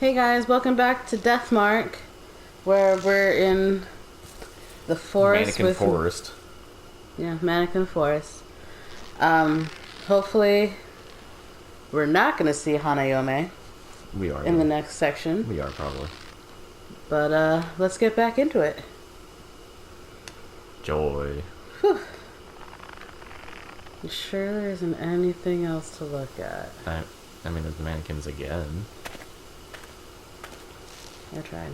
Hey guys, welcome back to Deathmark, where we're in the forest Mannequin forest. Yeah, Mannequin Forest. Hopefully we're not going to see Hanayome We are. in the next section. We are, probably. But, let's get back into it. Joy. Whew. You sure there isn't anything else to look at? I mean, there's the mannequins again. I tried.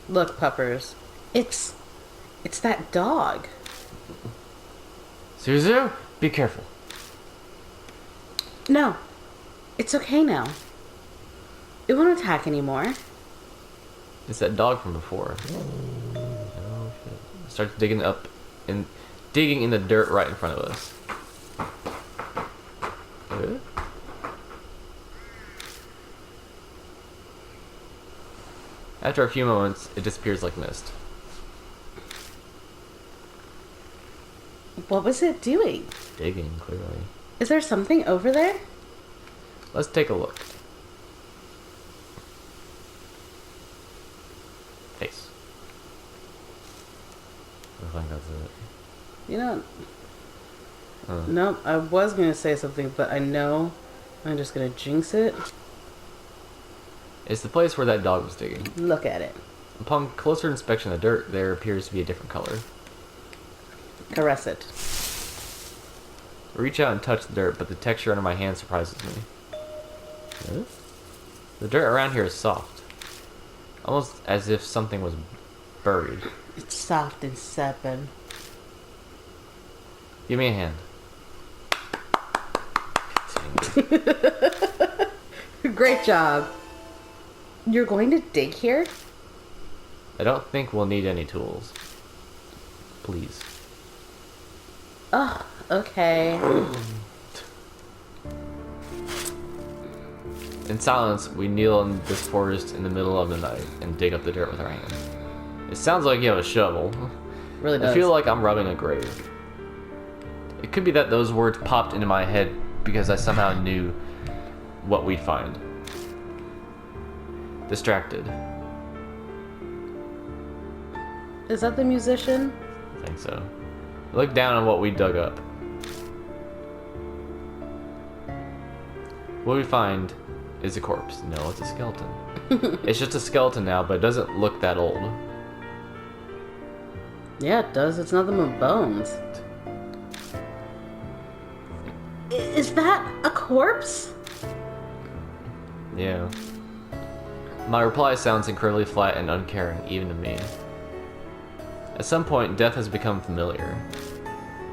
Look, puppers. It's that dog. Suzu, be careful. No. It's okay now. It won't attack anymore. It's that dog from before. Oh shit! Starts digging in the dirt right in front of us. Good. After a few moments, it disappears like mist. What was it doing? Digging, clearly. Is there something over there? Let's take a look. Face. I think that's it. You know... Nope, I was going to say something, but I know I'm just going to jinx it. It's the place where that dog was digging. Look at it. Upon closer inspection of the dirt, there appears to be a different color. Caress it. I reach out and touch the dirt, but the texture under my hand surprises me. Huh? The dirt around here is soft. Almost as if something was buried. It's soft and seven. Give me a hand. Great job. You're going to dig here? I don't think we'll need any tools. Please. Oh, okay. In silence, we kneel in this forest in the middle of the night and dig up the dirt with our hands. It sounds like you have a shovel. Really does. I feel like I'm rubbing a grave. It could be that those words popped into my head because I somehow knew what we'd find. Distracted. Is that the musician? I think so. Look down on what we dug up. What we find is a corpse. No, it's a skeleton. It's just a skeleton now, but it doesn't look that old. Yeah, it does. It's nothing but bones. Is that a corpse? Yeah. My reply sounds incredibly flat and uncaring, even to me. At some point, death has become familiar.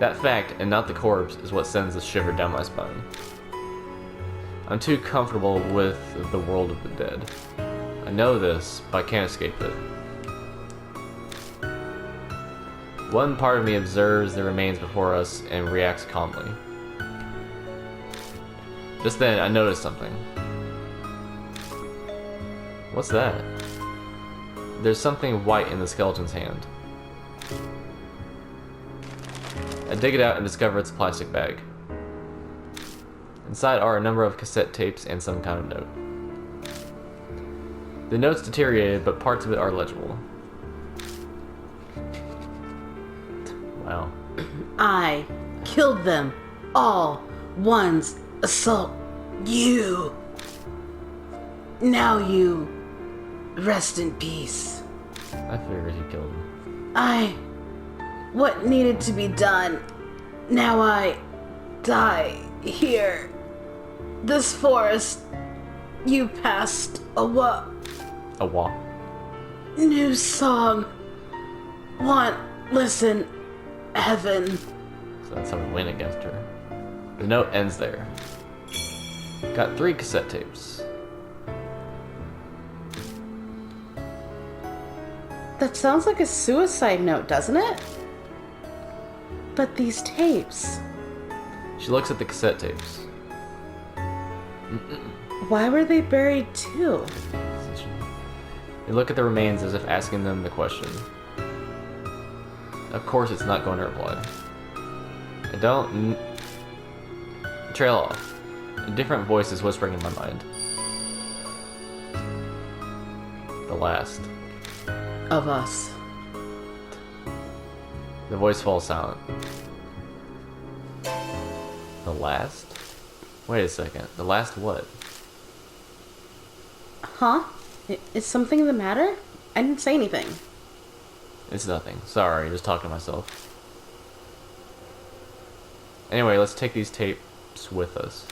That fact, and not the corpse, is what sends a shiver down my spine. I'm too comfortable with the world of the dead. I know this, but I can't escape it. One part of me observes the remains before us and reacts calmly. Just then, I noticed something. What's that? There's something white in the skeleton's hand. I dig it out and discover it's a plastic bag. Inside are a number of cassette tapes and some kind of note. The note's deteriorated, but parts of it are legible. Wow. I killed them all. One's assault you. Now you rest in peace. I figured he killed him. What needed to be done? Now I die here. This forest. You passed a what? A what? New song. Listen, heaven. So that's how we win against her. The note ends there. Got 3 cassette tapes. That sounds like a suicide note, doesn't it? But these tapes. She looks at the cassette tapes. Why were they buried too? They look at the remains as if asking them the question. Of course it's not going to reply. I don't... Trail off. A different voice is whispering in my mind. The last. Of us. The voice falls silent. The last? Wait a second. The last what? Huh? Is something the matter? I didn't say anything. It's nothing. Sorry, just talking to myself. Anyway, let's take these tapes with us.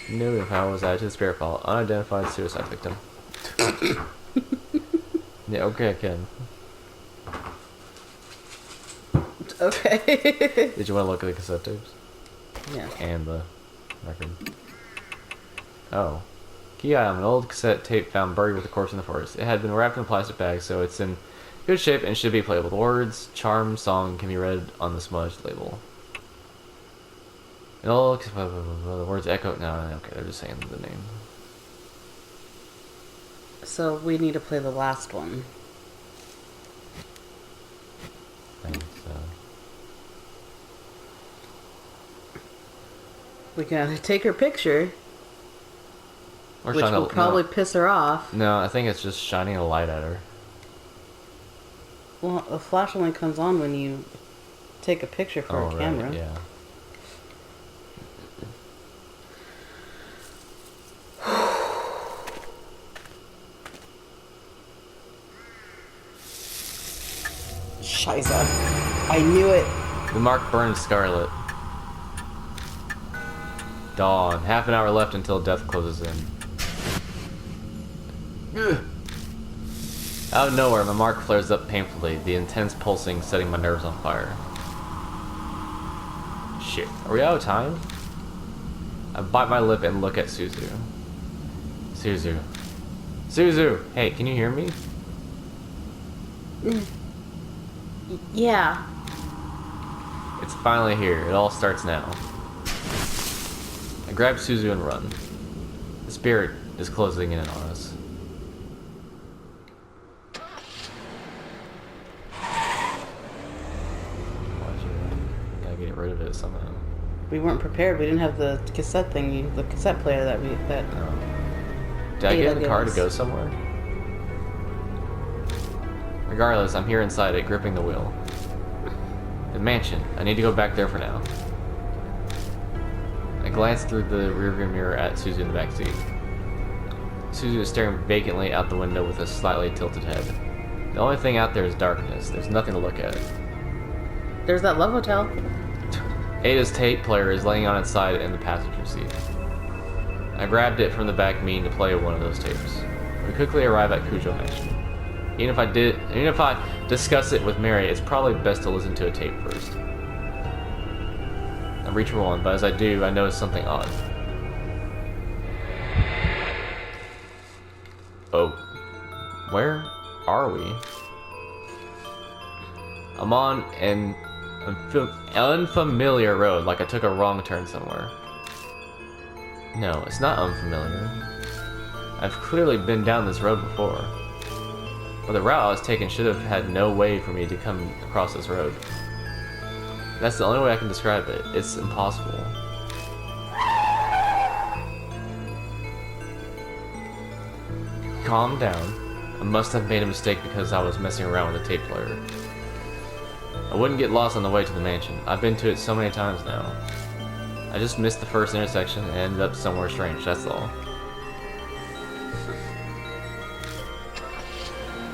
New file was added to the spirit file. Unidentified suicide victim. Yeah, okay, Ken. Okay. Did you want to look at the cassette tapes? Yeah. And the record. Oh. Key item, an old cassette tape found buried with a corpse in the forest. It had been wrapped in a plastic bag, so it's in good shape and should be playable. The words, charm, song can be read on the smudged label. An old, the words echo. No, okay, they're just saying the name. So we need to play the last one. Thanks, We gotta take her picture, Or which will probably piss her off. No, I think it's just shining a light at her. Well, the flash only comes on when you take a picture for a camera. Right, yeah. Scheiße. I knew it. The mark burns scarlet. Dawn. Half an hour left until death closes in. Ugh. Out of nowhere, my mark flares up painfully, the intense pulsing setting my nerves on fire. Shit. Are we out of time? I bite my lip and look at Suzu. Suzu. Suzu! Hey, can you hear me? Yeah. It's finally here. It all starts now. I grab Suzu and run. The spirit is closing in on us. Why'd you run? Gotta get rid of it somehow. We weren't prepared. We didn't have the cassette thing, the cassette player that we... Did I get in the car to go somewhere? Regardless, I'm here inside it, gripping the wheel. The mansion. I need to go back there for now. I glance through the rearview mirror at Suzu in the back seat. Suzu is staring vacantly out the window with a slightly tilted head. The only thing out there is darkness. There's nothing to look at. There's that Love Hotel. Ada's tape player is laying on its side in the passenger seat. I grabbed it from the back mean to play one of those tapes. We quickly arrive at Kujo Mansion. Even if I discuss it with Mary, it's probably best to listen to a tape first. I reach for one, but as I do, I notice something odd. Oh. Where are we? I'm on an unfamiliar road, like I took a wrong turn somewhere. No, it's not unfamiliar. I've clearly been down this road before. But the route I was taking should have had no way for me to come across this road. That's the only way I can describe it. It's impossible. Calm down. I must have made a mistake because I was messing around with the tape player. I wouldn't get lost on the way to the mansion. I've been to it so many times now. I just missed the first intersection and ended up somewhere strange, that's all.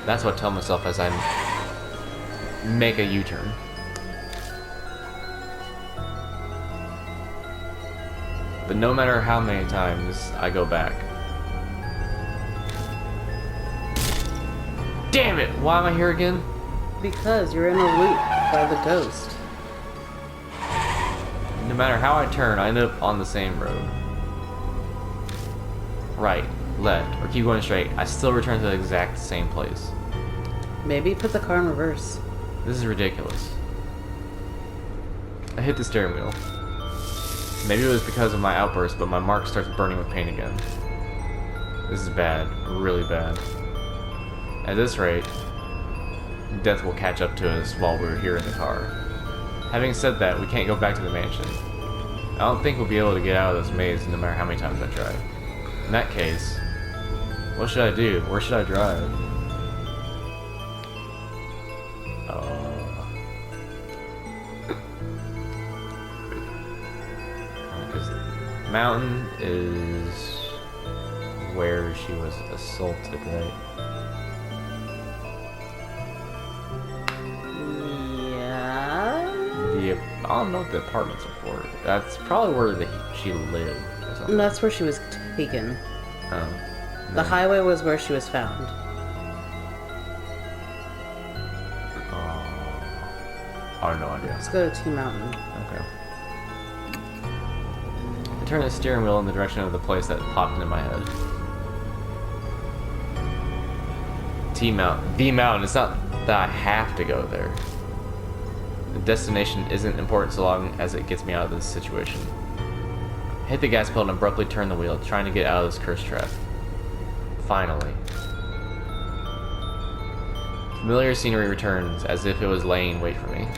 That's what I tell myself as I make a U-turn. But no matter how many times I go back. Damn it! Why am I here again? Because you're in a loop by the ghost. No matter how I turn, I end up on the same road. Right, left, or keep going straight, I still return to the exact same place. Maybe put the car in reverse. This is ridiculous. I hit the steering wheel. Maybe it was because of my outburst, but my mark starts burning with pain again. This is bad, really bad. At this rate, death will catch up to us while we're here in the car. Having said that, we can't go back to the mansion. I don't think we'll be able to get out of this maze no matter how many times I try. In that case, what should I do? Where should I drive? Because mountain is where she was assaulted, right? I don't know what the apartments are for. That's probably where she lived or something. That's where she was taken. Oh. The highway was where she was found. Oh. I have no idea. Let's go to T Mountain. Okay. I turned the steering wheel in the direction of the place that popped into my head. T Mountain. The mountain. It's not that I have to go there. The destination isn't important so long as it gets me out of this situation. I hit the gas pedal and abruptly turned the wheel, trying to get out of this cursed trap. Finally. Familiar scenery returns, as if it was laying in wait for me.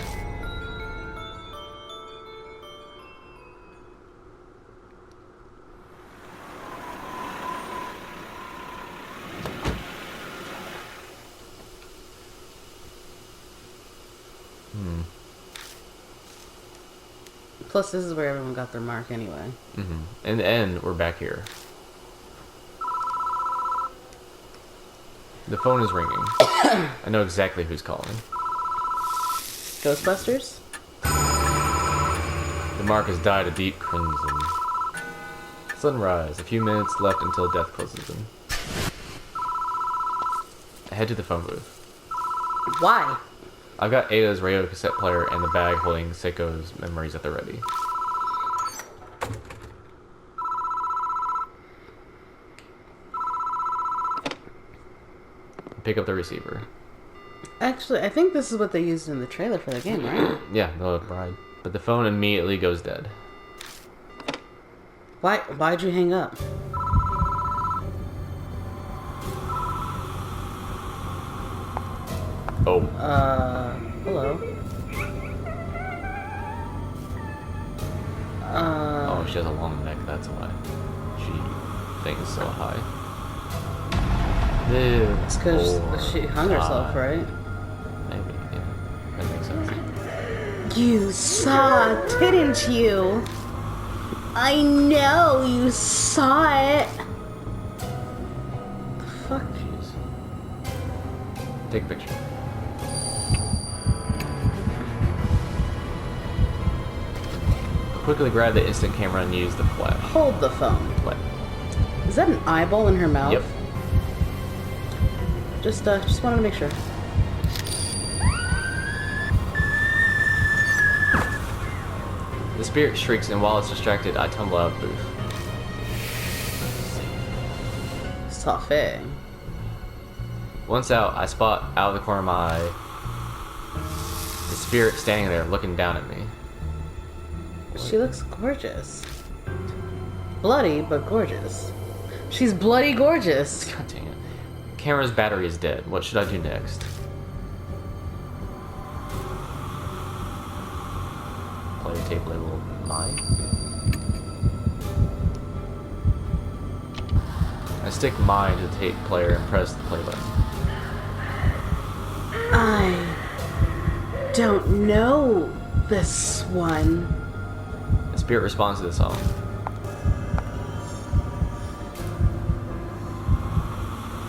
Plus, this is where everyone got their mark anyway. In the end, we're back here. The phone is ringing. I know exactly who's calling. Ghostbusters? The mark has dyed a deep crimson. Sunrise. A few minutes left until death closes him. I head to the phone booth. Why? I've got Ada's radio cassette player and the bag holding Seiko's memories at the ready. Pick up the receiver. Actually, I think this is what they used in the trailer for the game, right? Yeah, the bride. But the phone immediately goes dead. Why'd you hang up? Oh. Hello. Oh, she has a long neck, that's why. She thinks so high. Ew. It's because she hung herself, right? Maybe, yeah. That makes sense. You saw, didn't you? I know you saw it. The fuck? Jeez. Take a picture. Quickly grab the instant camera and use the flash. Hold the phone. What? Is that an eyeball in her mouth? Yep. Just wanted to make sure. The spirit shrieks, and while it's distracted, I tumble out of the booth. Safe. Once out, I spot out of the corner of my eye the spirit standing there looking down at me. She looks gorgeous. Bloody, but gorgeous. She's bloody gorgeous. God dang it. Camera's battery is dead. What should I do next? Play a tape labeled mine. I stick mine to the tape player and press the play button. I don't know this one. The spirit responds to the song.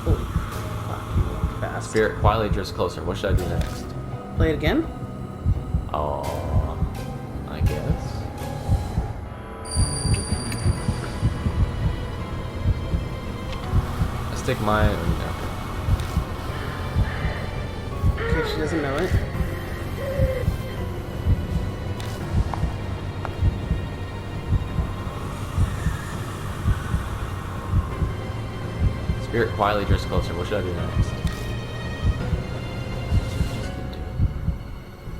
Holy fuck, you walk fast. Spirit quietly drifts closer. What should I do next? Play it again? Oh, I guess. I stick mine. Okay, she doesn't know it. Spirit quietly drifts closer. What should I do next?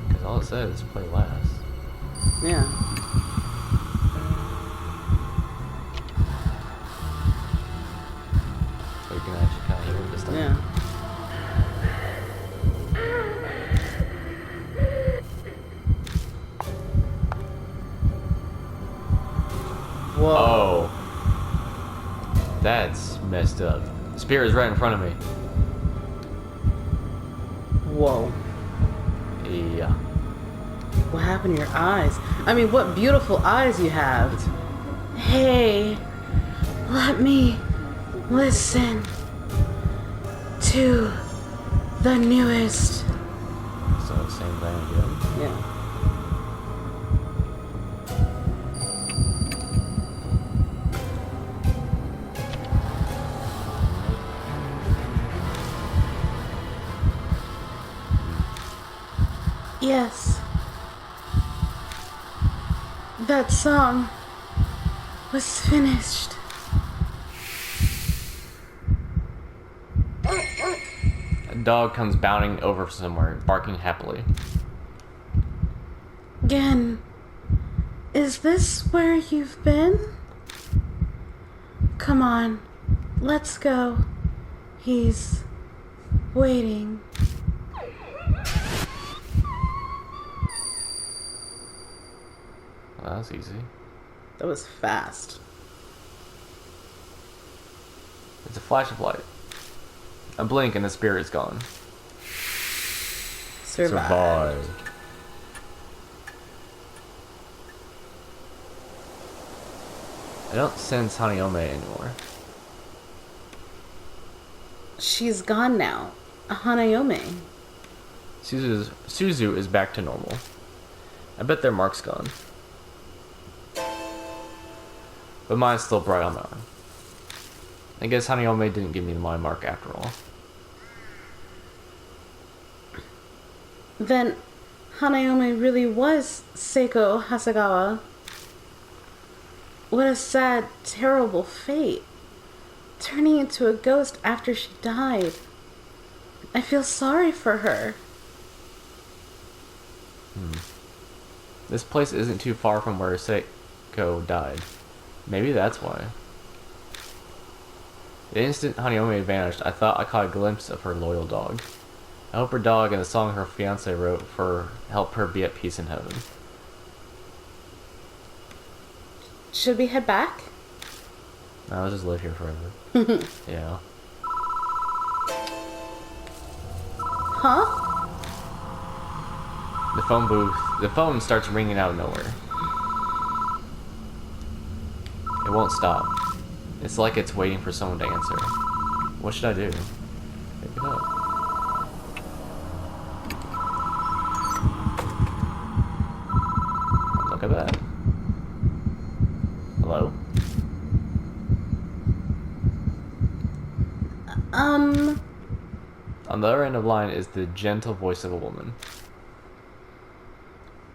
Because all it says is play last. Yeah. So you can actually kind of hear it this time. Yeah. Whoa. Oh. That's messed up. The spirit is right in front of me. Whoa. Yeah. What happened to your eyes? I mean, what beautiful eyes you have. Hey, let me listen to the newest. So the same thing again? Yeah. Yes. That song was finished. A dog comes bounding over somewhere, barking happily. Gen, is this where you've been? Come on, let's go. He's waiting. Well, that's easy. That was fast. It's a flash of light. A blink and the spirit is gone. Survived. I don't sense Hanayome anymore. She's gone now. Hanayome. Suzu is back to normal. I bet their mark's gone. But mine's still bright on my arm. I guess Hanayome didn't give me my mark after all. Then Hanayome really was Seiko Hasegawa. What a sad, terrible fate. Turning into a ghost after she died. I feel sorry for her. This place isn't too far from where Seiko died. Maybe that's why. The instant Hanayome vanished, I thought I caught a glimpse of her loyal dog. I hope her dog and the song her fiance wrote for help her be at peace in heaven. Should we head back? I'll just live here forever. Yeah. Huh? The phone starts ringing out of nowhere. It won't stop. It's like it's waiting for someone to answer. What should I do? Pick it up. Look at that. Hello? On the other end of the line is the gentle voice of a woman.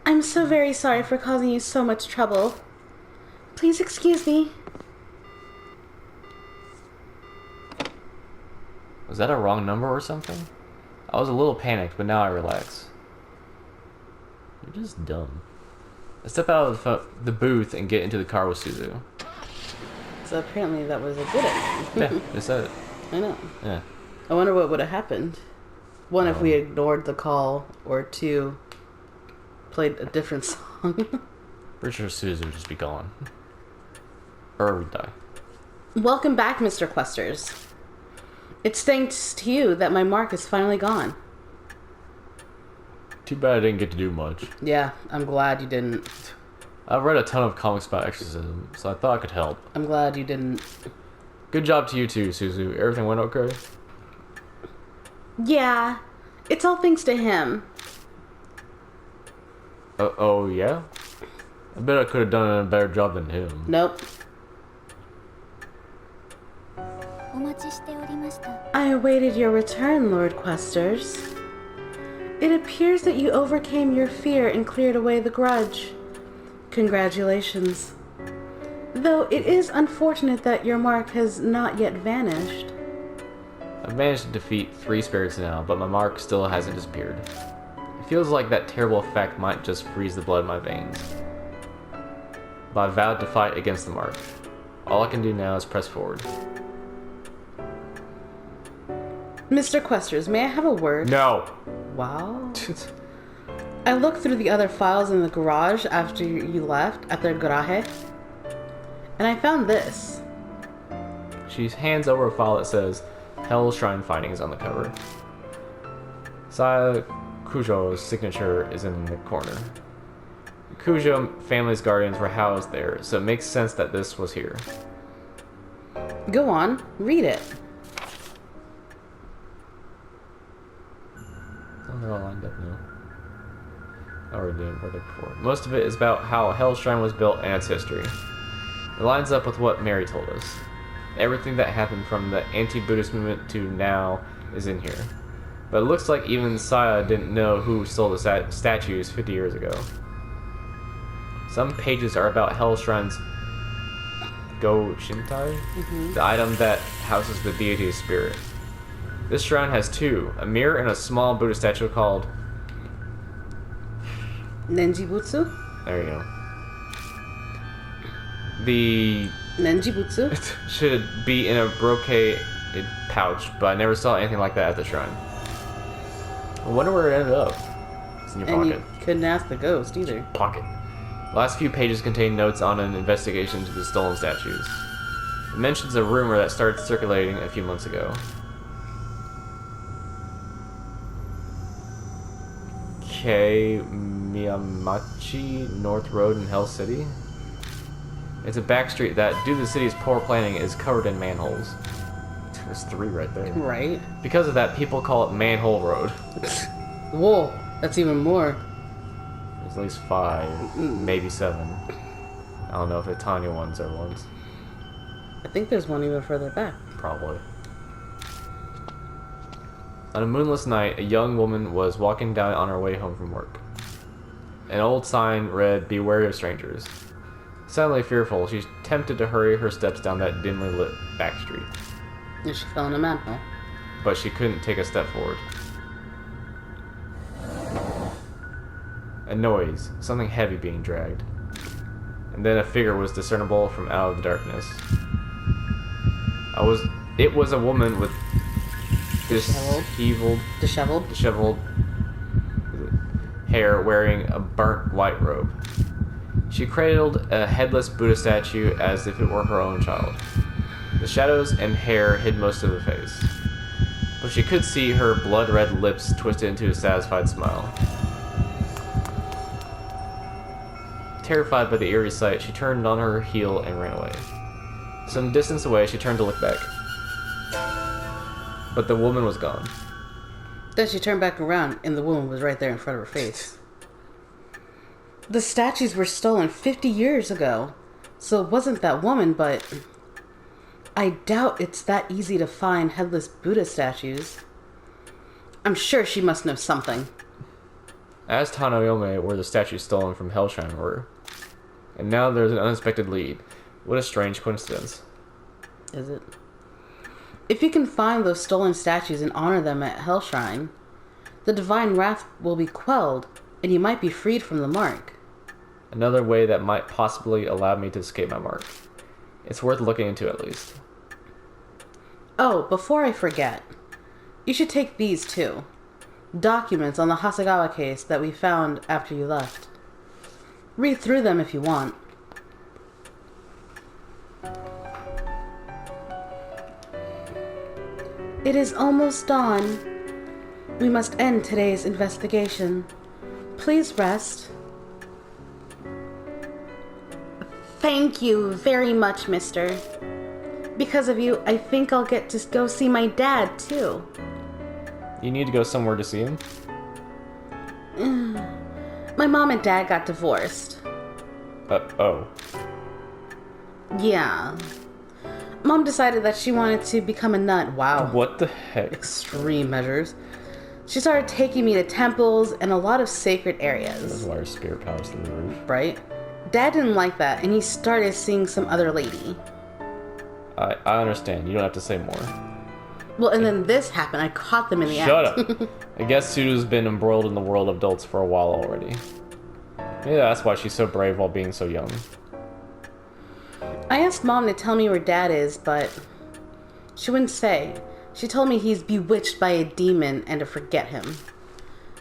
I'm so very sorry for causing you so much trouble. Please excuse me. Was that a wrong number or something? I was a little panicked, but now I relax. You're just dumb. I step out of the booth and get into the car with Suzu. So apparently that was a good idea. Yeah, they said it. I know. Yeah. I wonder what would have happened. One, if we ignored the call, or two, played a different song. Pretty sure Suzu would just be gone. Or we'd die. Welcome back, Mr. Questers. It's thanks to you that my mark is finally gone. Too bad I didn't get to do much. Yeah, I'm glad you didn't. I've read a ton of comics about exorcism, so I thought I could help. I'm glad you didn't. Good job to you too, Suzu. Everything went okay? Yeah, it's all thanks to him. Oh yeah? I bet I could have done a better job than him. Nope. I awaited your return, Lord Questers. It appears that you overcame your fear and cleared away the grudge. Congratulations. Though it is unfortunate that your mark has not yet vanished. I've managed to defeat 3 spirits now, but my mark still hasn't disappeared. It feels like that terrible effect might just freeze the blood in my veins. But I vowed to fight against the mark. All I can do now is press forward. Mr. Questers, may I have a word? No! Wow. I looked through the other files in the garage after you left, at the garaje. And I found this. She hands over a file that says Hell Shrine Findings on the cover. Saya Kujo's signature is in the corner. The Kujo family's guardians were housed there, so it makes sense that this was here. Go on, read it. Oh, they're all lined up now. I already did it before. Most of it is about how Hell Shrine was built and its history. It lines up with what Mary told us. Everything that happened from the anti-Buddhist movement to now is in here. But it looks like even Saya didn't know who stole the statues 50 years ago. Some pages are about Hell Shrine's Go Shintai, the item that houses the deity's spirit. This shrine has two, a mirror and a small Buddha statue called Nenjibutsu? There you go. The Nenjibutsu? should be in a brocade pouch, but I never saw anything like that at the shrine. I wonder where it ended up. It's in your And pocket. you couldn't ask the ghost either. Pocket. The last few pages contain notes on an investigation into the stolen statues. It mentions a rumor that started circulating a few months ago. K. Miyamachi North Road in Hell City. It's a back street that, due to the city's poor planning, is covered in manholes. There's 3 right there. Right. Because of that, people call it Manhole Road. Whoa, that's even more. There's at least 5, maybe 7. I don't know if the tiny ones are ones. I think there's one even further back. Probably. On a moonless night, a young woman was walking down on her way home from work. An old sign read, "Beware of strangers." Suddenly fearful, she's tempted to hurry her steps down that dimly lit back street. And she fell in a manhole. But she couldn't take a step forward. A noise, something heavy being dragged. And then a figure was discernible from out of the darkness. It was a woman with disheveled hair wearing a burnt white robe. She cradled a headless Buddha statue as if it were her own child. The shadows and hair hid most of the face, but she could see her blood-red lips twisted into a satisfied smile. Terrified by the eerie sight, she turned on her heel and ran away. Some distance away, she turned to look back. But the woman was gone. Then she turned back around, and the woman was right there in front of her face. The statues were stolen 50 years ago, so it wasn't that woman, but I doubt it's that easy to find headless Buddha statues. I'm sure she must know something. I asked Hanayome where the statues stolen from Hellshrine were. And now there's an unexpected lead. What a strange coincidence. Is it? If you can find those stolen statues and honor them at Hellshrine, the divine wrath will be quelled, and you might be freed from the mark. Another way that might possibly allow me to escape my mark. It's worth looking into at least. Oh, before I forget, you should take these too. Documents on the Hasegawa case that we found after you left. Read through them if you want. It is almost dawn. We must end today's investigation. Please rest. Thank you very much, mister. Because of you, I think I'll get to go see my dad, too. You need to go somewhere to see him? My mom and dad got divorced. Oh. Yeah. Mom decided that she wanted to become a nun. Wow. What the heck? Extreme measures. She started taking me to temples and a lot of sacred That's areas. why her spirit powers through the roof. Right? Dad didn't like that, and he started seeing some other lady. I understand. You don't have to say more. Well, and then this happened. I caught them in the Shut act. up. I guess Sudo's been embroiled in the world of adults for a while already. Maybe that's why she's so brave while being so young. I asked Mom to tell me where Dad is, but she wouldn't say. She told me he's bewitched by a demon and to forget him.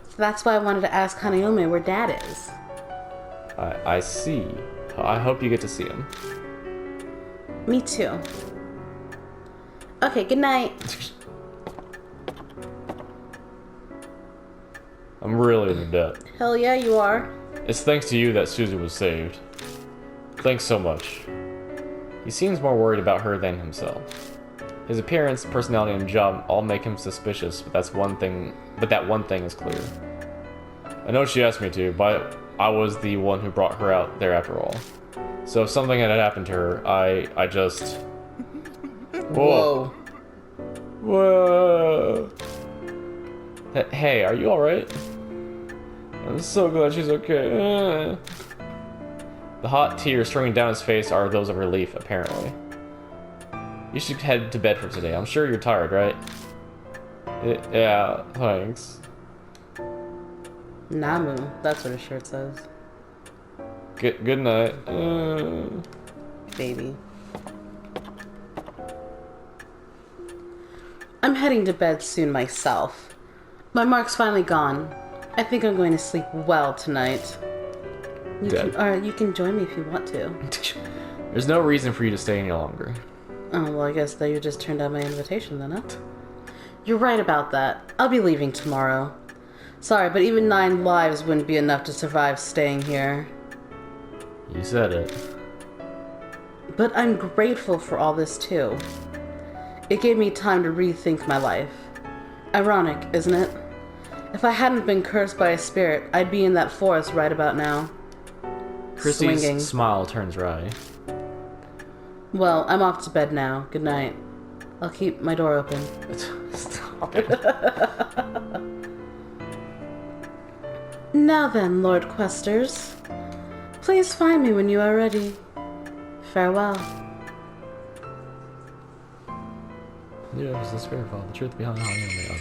So that's why I wanted to ask Hanayome where Dad is. I see. I hope you get to see him. Me too. Okay, good night. I'm really in debt. Hell yeah, you are. It's thanks to you that Susie was saved. Thanks so much. He seems more worried about her than himself. His appearance, personality, and job all make him suspicious, but that one thing is clear. I know she asked me to, but I was the one who brought her out there after all. So if something had happened to her, I just... Whoa. Whoa. Hey, are you alright? I'm so glad she's okay. The hot tears streaming down his face are those of relief, apparently. You should head to bed for today. I'm sure you're tired, right? Yeah, thanks. Namu, that's what his shirt says. Good night. Baby. I'm heading to bed soon myself. My mark's finally gone. I think I'm going to sleep well tonight. You can join me if you want to. There's no reason for you to stay any longer. Oh, well, I guess that you just turned down my invitation then, huh? You're right about that. I'll be leaving tomorrow. Sorry, but even 9 lives wouldn't be enough to survive staying here. You said it. But I'm grateful for all this, too. It gave me time to rethink my life. Ironic, isn't it? If I hadn't been cursed by a spirit, I'd be in that forest right about now. Chrissy's Swinging. smile turns wry. Well, I'm off to bed now. Good night. I'll keep my door open. Stop it. Now then, Lord Questers. Please find me when you are ready. Farewell. Yeah, it was the spirit file. The truth behind Hanayome.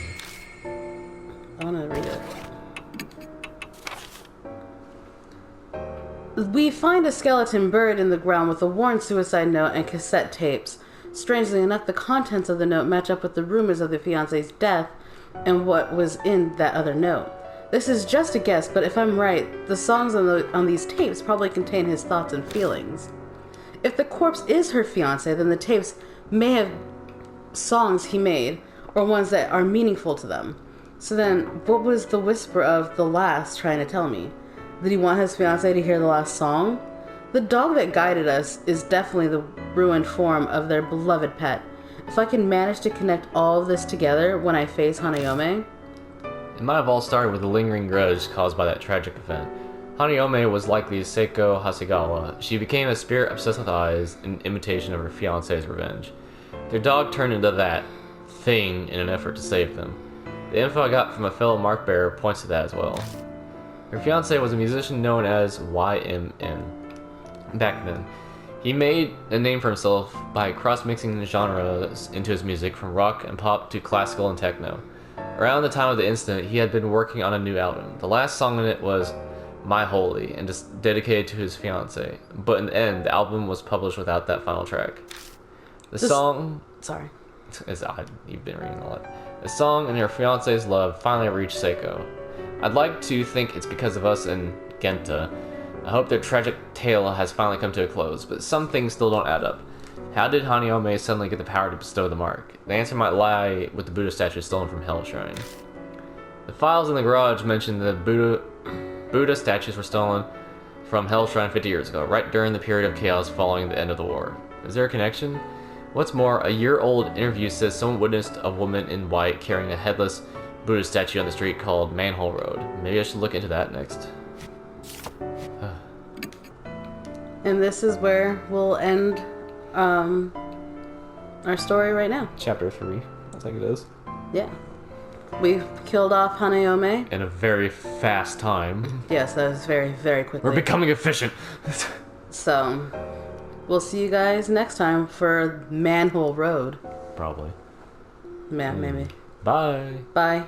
I want to read it. We find a skeleton buried in the ground with a worn suicide note and cassette tapes. Strangely enough, the contents of the note match up with the rumors of the fiancé's death and what was in that other note. This is just a guess, but if I'm right, the songs on these tapes probably contain his thoughts and feelings. If the corpse is her fiancé, then the tapes may have songs he made, or ones that are meaningful to them. So then, what was the whisper of the last trying to tell me? Did he want his fiancée to hear the last song? The dog that guided us is definitely the ruined form of their beloved pet. If I can manage to connect all of this together when I face Hanayome... It might have all started with a lingering grudge caused by that tragic event. Hanayome was likely Seiko Hasegawa. She became a spirit obsessed with eyes, in imitation of her fiancé's revenge. Their dog turned into that thing in an effort to save them. The info I got from a fellow mark bearer points to that as well. Her fiancé was a musician known as YMN. Back then, he made a name for himself by cross-mixing genres into his music from rock and pop to classical and techno. Around the time of the incident, he had been working on a new album. The last song in it was My Holy and just dedicated to his fiancé. But in the end, the album was published without that final track. The song... Sorry. It's odd. You've been reading a lot. The song and her fiancé's love finally reached Seiko. I'd like to think it's because of us and Genta. I hope their tragic tale has finally come to a close, but some things still don't add up. How did Hanayome suddenly get the power to bestow the mark? The answer might lie with the Buddha statue stolen from Hell Shrine. The files in the garage mention the Buddha statues were stolen from Hell Shrine 50 years ago, right during the period of chaos following the end of the war. Is there a connection? What's more, a year-old interview says someone witnessed a woman in white carrying a headless Buddha statue on the street called Manhole Road. Maybe I should look into that next. And this is where we'll end our story right now. Chapter 3, I think it is. Yeah. We've killed off Hanayome. In a very fast time. Yes, that was very, very quickly. We're becoming efficient. So, we'll see you guys next time for Manhole Road. Probably. Yeah, maybe. Bye. Bye.